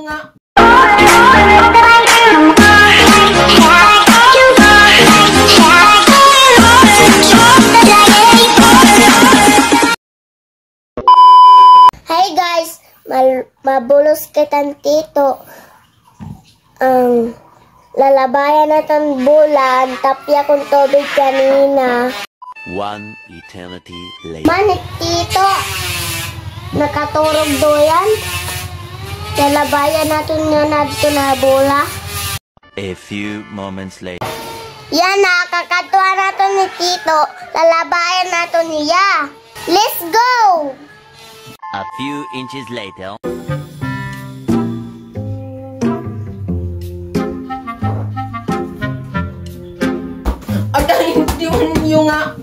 nga. Hi guys, mabulos kitang tito. Lalabayan natin bulan, tapya kong tubig kanina. One eternity later. Manit tito, nakaturog doyan. Lalabayan natin nga natin na bola. A few moments later. Yan na, kakatuwa natin ni tito. Lalabayan natin niya. Let's go! A few inches later. Agay, hindi mo nga.